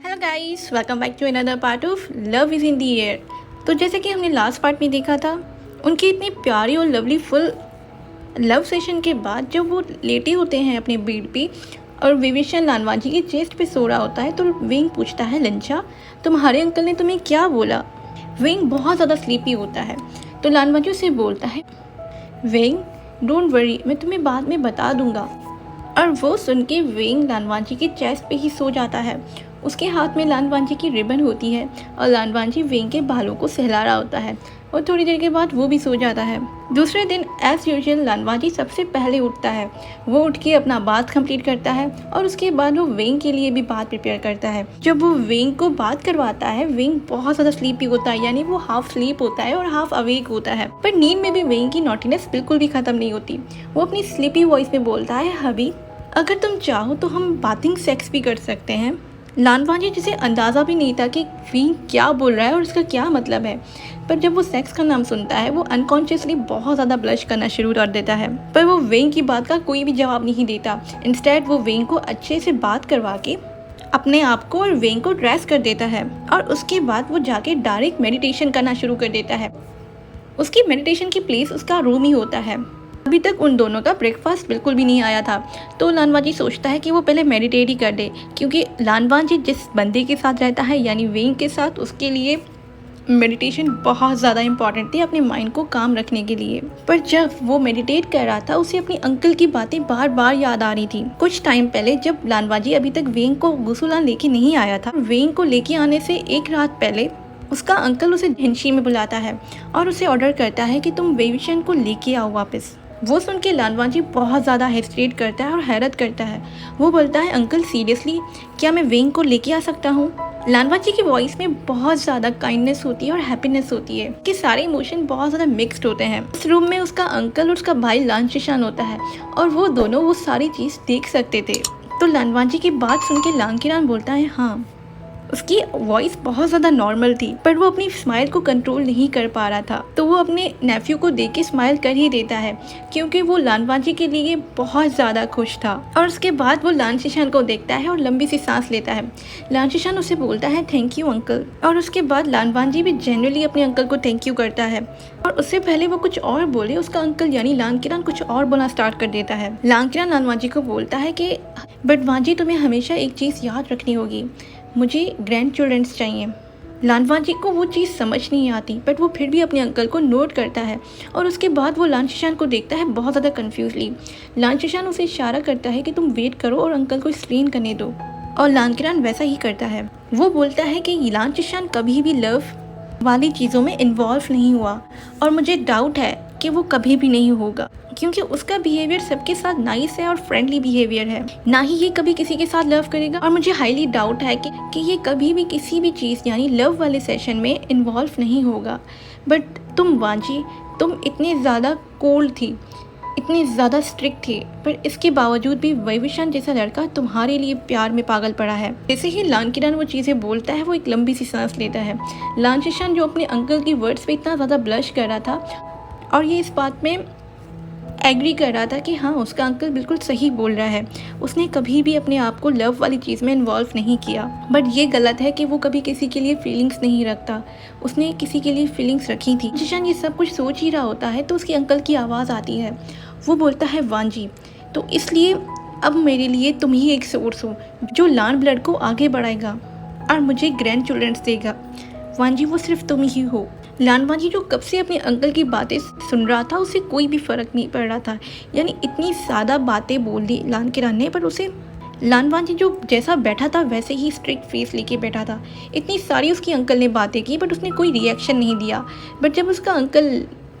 Hello guys, welcome back to another part of love is in the air. तो जैसे कि हमने last part में देखा था, उनकी इतनी प्यारी और लवली फुल लव सेशन के बाद जब वो लेटे होते हैं अपने बेड पे और विवेशन लानवाजी की चेस्ट पे सो रहा होता है, तो विंग पूछता है, लंचा तुम्हारे अंकल ने तुम्हें क्या बोला? विंग बहुत ज़्यादा स्लीपी होता है तो लानवाजी उसे बोलता है, विंग डोंट वरी, मैं तुम्हें बाद में बता दूंगा। और वो सुन के विंग लानवाजी के चेस्ट पे ही सो जाता है। उसके हाथ में लानवाजी की रिबन होती है और लानवाजी विंग के बालों को सहला रहा होता है और थोड़ी देर के बाद वो भी सो जाता है। दूसरे दिन एज यूजुअल लानवाजी सबसे पहले उठता है। वो उठ के अपना बात कंप्लीट करता है और उसके बाद वो विंग के लिए भी बात प्रिपेयर करता है। जब वो विंग को बात करवाता है, विंग बहुत ज़्यादा स्लीपी होता है, यानी वो हाफ स्लीप होता है और हाफ अवेक होता है। पर नींद में भी विंग की नॉटीनेस बिल्कुल भी ख़त्म नहीं होती। वो अपनी स्लीपी वॉइस में बोलता है, हबी अगर तुम चाहो तो हम बाथिंग सेक्स भी कर सकते हैं। लानवाजी जिसे अंदाज़ा भी नहीं था कि विंग क्या बोल रहा है और इसका क्या मतलब है, पर जब वो सेक्स का नाम सुनता है वो अनकॉन्शियसली बहुत ज़्यादा ब्लश करना शुरू कर देता है। पर वो विंग की बात का कोई भी जवाब नहीं देता। इंस्टेड वो विंग को अच्छे से बात करवा के अपने आप को और विंग को ड्रेस कर देता है और उसके बाद वो जाके डायरेक्ट मेडिटेशन करना शुरू कर देता है। उसकी मेडिटेशन की प्लेस उसका रूम ही होता है। अभी तक उन दोनों का ब्रेकफास्ट बिल्कुल भी नहीं आया था, तो लानवाजी सोचता है कि वो पहले मेडिटेट ही कर दे, क्योंकि लानवाजी जिस बंदे के साथ रहता है यानी विंग के साथ, उसके लिए मेडिटेशन बहुत ज़्यादा इंपॉर्टेंट थी अपने माइंड को काम रखने के लिए। पर जब वो मेडिटेट कर रहा था, उसे अपनी अंकल की बातें बार बार याद आ रही थी। कुछ टाइम पहले जब लानवाजी अभी तक विंग को गुसुलान लेके नहीं आया था, विंग को लेके आने से एक रात पहले उसका अंकल उसे झंशी में बुलाता है और उसे ऑर्डर करता है कि तुम वेविशन को लेके आओ वापस। वो सुन के लानवाजी बहुत ज़्यादा हेजिटेट करता है और हैरत करता है। वो बोलता है, अंकल सीरियसली क्या मैं विंग को लेके आ सकता हूँ? लानवाजी की वॉइस में बहुत ज़्यादा काइंडनेस होती है और हैप्पीनेस होती है कि सारे इमोशन बहुत ज़्यादा मिक्सड होते हैं। इस रूम में उसका अंकल और उसका भाई लानशिशान होता है और वो दोनों वो सारी चीज़ देख सकते थे। तो लानवाजी की बात सुन के लांगकिरान बोलता है, हाँ। उसकी वॉइस बहुत ज़्यादा नॉर्मल थी, पर वो अपनी स्माइल को कंट्रोल नहीं कर पा रहा था। तो वो अपने नेफ्यू को देख के स्माइल कर ही देता है, क्योंकि वो लानवाजी के लिए बहुत ज़्यादा खुश था। और उसके बाद वो लानशिशान को देखता है और लंबी सी सांस लेता है। लानशिशान उसे बोलता है, थैंक यू अंकल। और उसके बाद लानवाजी भी जेन्युइनली अपने अंकल को थैंक यू करता है। और उससे पहले वो कुछ और बोले, उसका अंकल यानी लांगकिरान कुछ और बोलना स्टार्ट कर देता है। लांगकिरान लानवाजी को बोलता है कि बट वाजी, तुम्हें हमेशा एक चीज़ याद रखनी होगी, मुझे ग्रैंड चिल्ड्रंस चाहिए। लानवाजी को वो चीज़ समझ नहीं आती, बट वो फिर भी अपने अंकल को नोट करता है। और उसके बाद वो लानशिशान को देखता है बहुत ज़्यादा कन्फ्यूजली। लानशिशान उसे इशारा करता है कि तुम वेट करो और अंकल को स्क्रीन करने दो, और लांगकिरान वैसा ही करता है। वो बोलता है कि लानशिशान कभी भी लव वाली चीज़ों में इन्वॉल्व नहीं हुआ और मुझे डाउट है कि वो कभी भी नहीं होगा, क्योंकि उसका बिहेवियर सबके साथ नाइस है और फ्रेंडली बिहेवियर है। ना ही ये कभी किसी के साथ लव करेगा, और मुझे हाईली डाउट है कि ये कभी भी किसी भी चीज़ यानी लव वाले सेशन में इन्वॉल्व नहीं होगा। बट तुम वाजी, तुम इतनी ज़्यादा कोल्ड थी, इतनी ज़्यादा स्ट्रिक्ट थी, पर इसके बावजूद भी वेविशन जैसा लड़का तुम्हारे लिए प्यार में पागल पड़ा है। जैसे ही लांगकिरान वो चीज़ें बोलता है, वो एक लंबी सी सांस लेता है। लानशिशान जो अपने अंकल की वर्ड्स पे इतना ज़्यादा ब्लश कर रहा था और ये इस बात में एग्री कर रहा था कि हाँ, उसका अंकल बिल्कुल सही बोल रहा है, उसने कभी भी अपने आप को लव वाली चीज़ में इन्वॉल्व नहीं किया। बट ये गलत है कि वो कभी किसी के लिए फीलिंग्स नहीं रखता, उसने किसी के लिए फीलिंग्स रखी थी। जिशान ये सब कुछ सोच ही रहा होता है तो उसके अंकल की आवाज़ आती है। वो बोलता है, वांजी, तो इसलिए अब मेरे लिए तुम ही एक सोर्स हो जो लान ब्लड को आगे बढ़ाएगा और मुझे ग्रैंड चिल्ड्रंस देगा। वांजी, वो सिर्फ तुम ही हो। लानवाजी जो कब से अपने अंकल की बातें सुन रहा था, उसे कोई भी फ़र्क नहीं पड़ रहा था, यानी इतनी ज़्यादा बातें बोल दी लानकिरान ने, पर उसे लानवाजी जो जैसा बैठा था वैसे ही स्ट्रिक्ट फेस लेके बैठा था। इतनी सारी उसकी अंकल ने बातें की, बट उसने कोई रिएक्शन नहीं दिया। बट जब उसका अंकल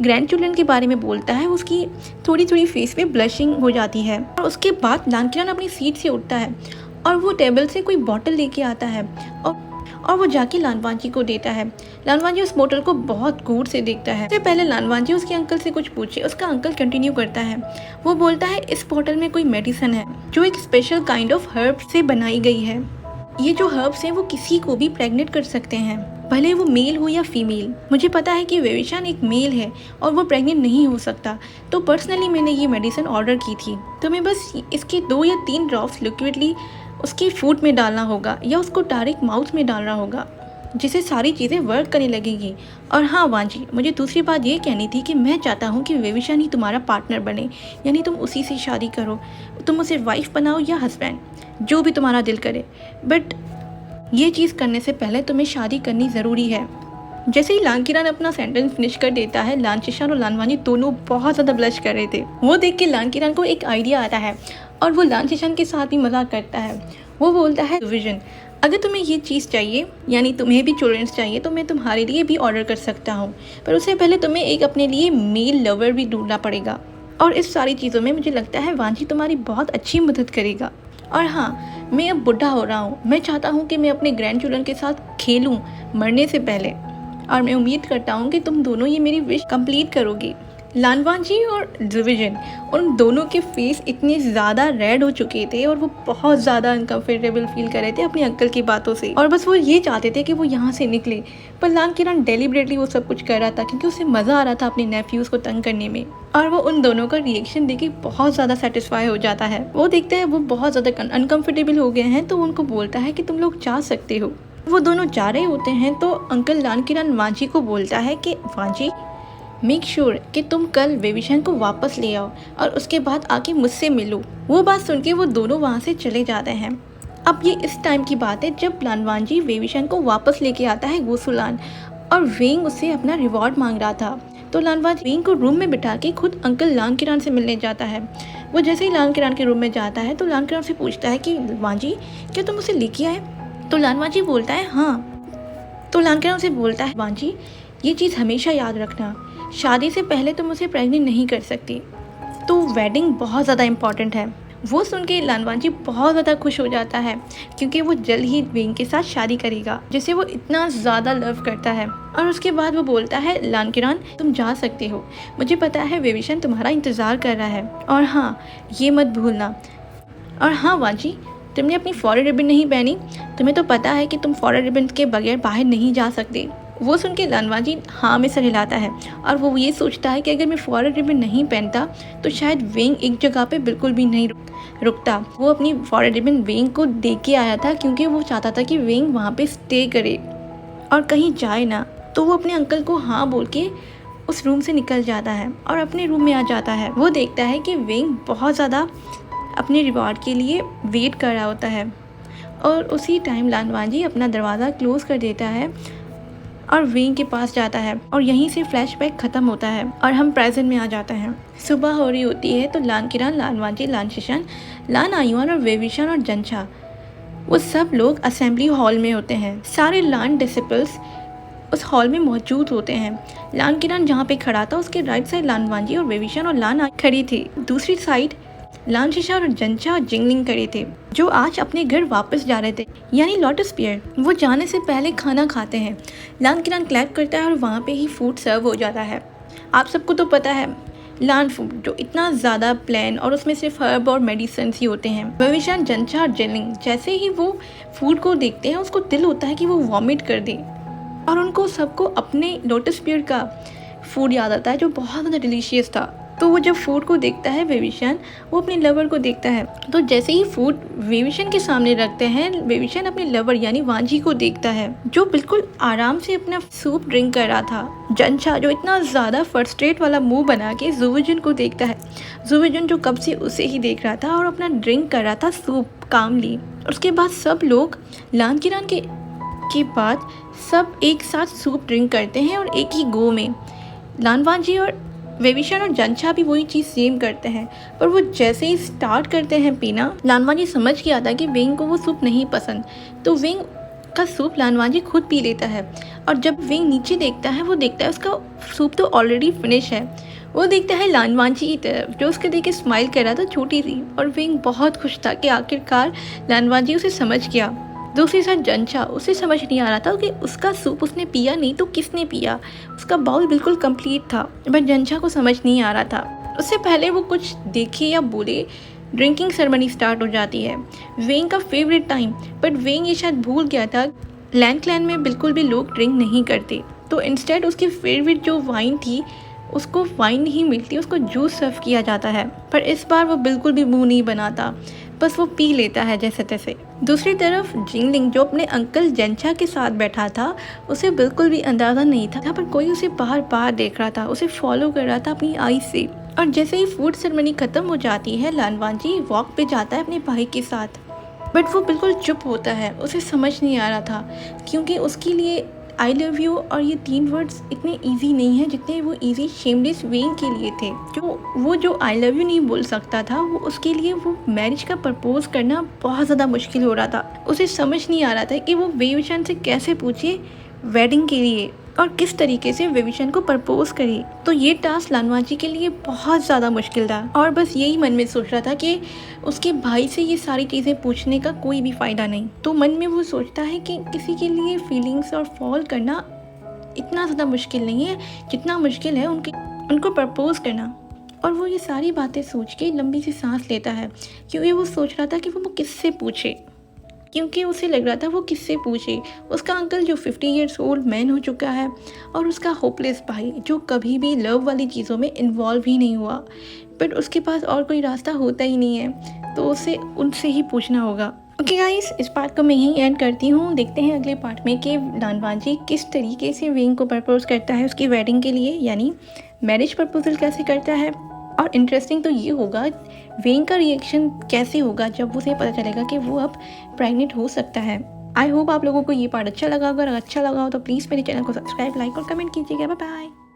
ग्रैंड चिल्ड्रन के बारे में बोलता है, उसकी थोड़ी थोड़ी फेस पे ब्लशिंग हो जाती है। और उसके बाद लानकिरान अपनी सीट से उठता है और वो टेबल से कोई बॉटल लेके आता है और वो जाके लानवाजी को देता है। लानवाजी उस बोतल को बहुत गौर से देखता है। इससे पहले लानवाजी उसके अंकल से कुछ पूछे, उसका अंकल कंटिन्यू करता है। वो बोलता है, इस बोतल में कोई मेडिसिन है जो एक स्पेशल काइंड ऑफ हर्ब से बनाई गई है। ये जो हर्ब्स हैं वो किसी को भी प्रेग्नेंट कर सकते हैं, भले वो मेल हो या फीमेल। मुझे पता है कि वेविशान एक मेल है और वो प्रेग्नेंट नहीं हो सकता, तो पर्सनली मैंने ये मेडिसिन ऑर्डर की थी। तो मैं बस इसके 2 या 3 ड्रॉप्स लिक्विडली उसकी फूड में डालना होगा या उसको डायरेक्ट माउथ में डालना होगा, जिससे सारी चीज़ें वर्क करने लगेंगी। और हाँ वांजी, मुझे दूसरी बात ये कहनी थी कि मैं चाहता हूँ कि वेविशान ही तुम्हारा पार्टनर बने, यानी तुम उसी से शादी करो, तुम उसे वाइफ बनाओ या हस्बैंड, जो भी तुम्हारा दिल करे। बट ये चीज़ करने से पहले तुम्हें शादी करनी ज़रूरी है। जैसे ही लांकिरान अपना सेंटेंस फिनिश कर देता है, लांचिशान और लानवानी दोनों बहुत ज़्यादा ब्लश कर रहे थे। वो देख के लांकिरान को एक आइडिया आता है और वो लांचिशान के साथ भी मजाक करता है। वो बोलता है, विजन, अगर तुम्हें ये चीज़ चाहिए, यानी तुम्हें भी चिल्ड्रंस चाहिए, तो मैं तुम्हारे लिए भी ऑर्डर कर सकता हूँ, पर उससे पहले तुम्हें एक अपने लिए मेल लवर भी ढूंढना पड़ेगा। और इस सारी चीज़ों में मुझे लगता है वांजी तुम्हारी बहुत अच्छी मदद करेगा। और हाँ, मैं अब बुढ़ा हो रहा हूँ, मैं चाहता हूँ कि मैं अपने ग्रैंड चिल्ड्रन के साथ खेलूँ मरने से पहले, और मैं उम्मीद करता हूँ कि तुम दोनों ये मेरी विश कंप्लीट करोगी। लानवांजी और ज़ुविजन, उन दोनों के फेस इतने ज़्यादा रेड हो चुके थे और वो बहुत ज़्यादा अनकम्फर्टेबल फील कर रहे थे अपने अंकल की बातों से, और बस वो ये चाहते थे कि वो यहाँ से निकले। पर लानकिरान डेलिबरेटली वो सब कुछ कर रहा था क्योंकि उसे मज़ा आ रहा था अपने नेफ्यूज़ को तंग करने में, और वो उन दोनों का रिएक्शन देख के बहुत ज़्यादा सेटिस्फाई हो जाता है। वो देखते हैं वो बहुत ज़्यादा अनकम्फर्टेबल हो गए हैं, तो उनको बोलता है कि तुम लोग जा सकते हो। वो दोनों जा रहे होते हैं तो अंकल लानकिरान वांजी को बोलता है कि वांजी, मेक श्योर कि तुम कल वेविशान को वापस ले आओ और उसके बाद आके मुझसे मिलो। वो बात सुन के वो दोनों वहाँ से चले जाते हैं। अब ये इस टाइम की बात है जब लानवांजी वेविशान को वापस लेके आता है गोसुलान, और वेंग उससे अपना रिवॉर्ड मांग रहा था। तो लानवांजी वेंग को रूम में बिठा के खुद अंकल लानकिरान से मिलने जाता है। वो जैसे ही लानकिरान के रूम में जाता है तो लानकिरान से पूछता है कि वांजी, क्या तुम उसे लेके आए? तो लानवांजी बोलता है हाँ। तो लानकिरान से बोलता है, वांजी, ये चीज़ हमेशा याद रखना, शादी से पहले तुम उसे प्रेग्नेंट नहीं कर सकती, तो वेडिंग बहुत ज़्यादा इम्पॉर्टेंट है। वो सुन के लानवांजी बहुत ज़्यादा खुश हो जाता है क्योंकि वो जल्द ही वेंग के साथ शादी करेगा जिसे वो इतना ज़्यादा लव करता है। और उसके बाद वो बोलता है, लानकिरान, तुम जा सकते हो, मुझे पता है वेविशान तुम्हारा इंतज़ार कर रहा है, और हाँ, ये मत भूलना। और हाँ वांजी, तुमने अपनी फॉरेन रिबन नहीं पहनी, तुम्हें तो पता है कि तुम फॉरेन रिबन के बगैर बाहर नहीं जा सकते। वो सुन के लानवांजी हाँ में सर हिलाता है और वो ये सोचता है कि अगर मैं फॉरेन रिबन नहीं पहनता तो शायद वेंग एक जगह पे बिल्कुल भी नहीं रुकता। वो अपनी फॉरेन रिबन वेंग को दे के आया था क्योंकि वो चाहता था कि वेंग वहाँ पे स्टे करे और कहीं जाए ना। तो वो अपने अंकल को हाँ बोल के उस रूम से निकल जाता है और अपने रूम में आ जाता है। वो देखता है कि वेंग बहुत ज़्यादा अपने रिवॉर्ड के लिए वेट कर रहा होता है, और उसी टाइम लानवांजी अपना दरवाज़ा क्लोज़ कर देता है और वेंग के पास जाता है, और यहीं से फ्लैशबैक ख़त्म होता है और हम प्रेजेंट में आ जाते हैं। सुबह हो रही होती है तो लानकिरान, लानवांजी, लानशिशान, लान आयुआन और वेविशान और जंछा, वो सब लोग असेंबली हॉल में होते हैं। सारे लान डिसिपल्स उस हॉल में मौजूद होते हैं। लानकिरान जहाँ पे खड़ा था उसके राइट साइड लानवांजी और वेविशान और लान खड़ी थी, दूसरी साइड लानशिशा और जंछा और जिंगलिंग खड़े थे जो आज अपने घर वापस जा रहे थे, यानी लोटस पियर। वो जाने से पहले खाना खाते हैं। लानकिरान क्लैप करता है और वहाँ पे ही फूड सर्व हो जाता है। आप सबको तो पता है लान फूड जो इतना ज़्यादा प्लेन और उसमें सिर्फ हर्ब और मेडिसिन ही होते हैं। वेविशान, जंछा और जिंगलिंग जैसे ही वो फूड को देखते हैं उसको दिल होता है कि वो वॉमिट कर दे, और उनको सबको अपने लोटस पियर का फूड याद आता है जो बहुत ज़्यादा डिलीशियस था। तो वो जब फूड को देखता है वेविशान, वो अपने लवर को देखता है। तो जैसे ही फूड वेविशान के सामने रखते हैं, वेविशान अपने लवर यानी वांजी को देखता है जो बिल्कुल आराम से अपना सूप ड्रिंक कर रहा था। जंछा जो इतना ज़्यादा फ्रस्ट्रेट वाला मुंह बना के ज़ुविजन को देखता है, ज़ुविजन जो कब से उसे ही देख रहा था और अपना ड्रिंक कर रहा था सूप कामली। उसके बाद सब लोग लानकिरान के बाद सब एक साथ सूप ड्रिंक करते हैं और एक ही गो में। लानवांजी और वेविशान और जंछा भी वही चीज़ सेम करते हैं, पर वो जैसे ही स्टार्ट करते हैं पीना, लानवांजी समझ गया था कि वेंग को वो सूप नहीं पसंद, तो वेंग का सूप लानवांजी खुद पी लेता है। और जब वेंग नीचे देखता है वो देखता है उसका सूप तो ऑलरेडी फिनिश है। वो देखता है लानवांजी की तरफ जो उसके देख के स्माइल कर रहा था छोटी सी, और वेंग बहुत खुश था कि आखिरकार लानवांजी उसे समझ गया। दूसरी साइड जंछा, उसे समझ नहीं आ रहा था कि उसका सूप उसने पिया नहीं तो किसने पिया, उसका बाउल बिल्कुल कंप्लीट था, बट जंछा को समझ नहीं आ रहा था। उससे पहले वो कुछ देखे या बोले ड्रिंकिंग सेरेमनी स्टार्ट हो जाती है, वेंग का फेवरेट टाइम। बट वेंग ये शायद भूल गया था लैंड क्लैन में बिल्कुल भी लोग ड्रिंक नहीं करते, तो इंस्टेड उसकी फेवरेट जो वाइन थी उसको वाइन नहीं मिलती, उसको जूस सर्व किया जाता है। पर इस बार वो बिल्कुल भी मुंह नहीं बनाता। बस वो पी लेता है जैसे तैसे। दूसरी तरफ जिंगलिंग जो अपने अंकल जेंचा के साथ बैठा था, उसे बिल्कुल भी अंदाज़ा नहीं था यहाँ पर कोई उसे बार बार देख रहा था, उसे फॉलो कर रहा था अपनी आई से। और जैसे ही फूड सेरेमनी ख़त्म हो जाती है, लानवांजी वॉक पे जाता है अपने भाई के साथ, बट वो बिल्कुल चुप होता है। उसे समझ नहीं आ रहा था क्योंकि उसके लिए आई लव यू और ये 3 वर्ड्स इतने इजी नहीं है जितने वो इजी शेमलेस वेइंग के लिए थे। जो आई लव यू नहीं बोल सकता था, वो उसके लिए वो मैरिज का प्रपोज करना बहुत ज़्यादा मुश्किल हो रहा था। उसे समझ नहीं आ रहा था कि वो वेविशन से कैसे पूछे वेडिंग के लिए और किस तरीके से वेविशन को प्रपोज करे। तो ये टास्क लानवाजी के लिए बहुत ज़्यादा मुश्किल था और बस यही मन में सोच रहा था कि उसके भाई से ये सारी चीज़ें पूछने का कोई भी फ़ायदा नहीं। तो मन में वो सोचता है कि किसी के लिए फीलिंग्स और फॉल करना इतना ज़्यादा मुश्किल नहीं है जितना मुश्किल है उनको प्रपोज करना। और वो ये सारी बातें सोच के लंबी सी सांस लेता है क्योंकि वो सोच रहा था कि वो किससे पूछे, क्योंकि उसे लग रहा था वो किससे पूछे। उसका अंकल जो 50 ईयर्स ओल्ड मैन हो चुका है और उसका होपलेस भाई जो कभी भी लव वाली चीज़ों में इन्वॉल्व ही नहीं हुआ, बट उसके पास और कोई रास्ता होता ही नहीं है, तो उसे उनसे ही पूछना होगा। ओके गाइस, इस पार्ट को मैं यहीं एंड करती हूँ। देखते हैं अगले पार्ट में कि लानवाजी किस तरीके से वेइंग को प्रपोज करता है उसकी वेडिंग के लिए, यानी मैरिज प्रपोजल कैसे करता है। और इंटरेस्टिंग तो ये होगा वेइंग का रिएक्शन कैसे होगा जब उसे पता चलेगा कि वो अब प्रेग्नेंट हो सकता है। आई होप आप लोगों को ये पार्ट अच्छा लगा। अगर अच्छा लगा हो तो प्लीज़ मेरे चैनल को सब्सक्राइब, लाइक और कमेंट कीजिएगा। Bye bye.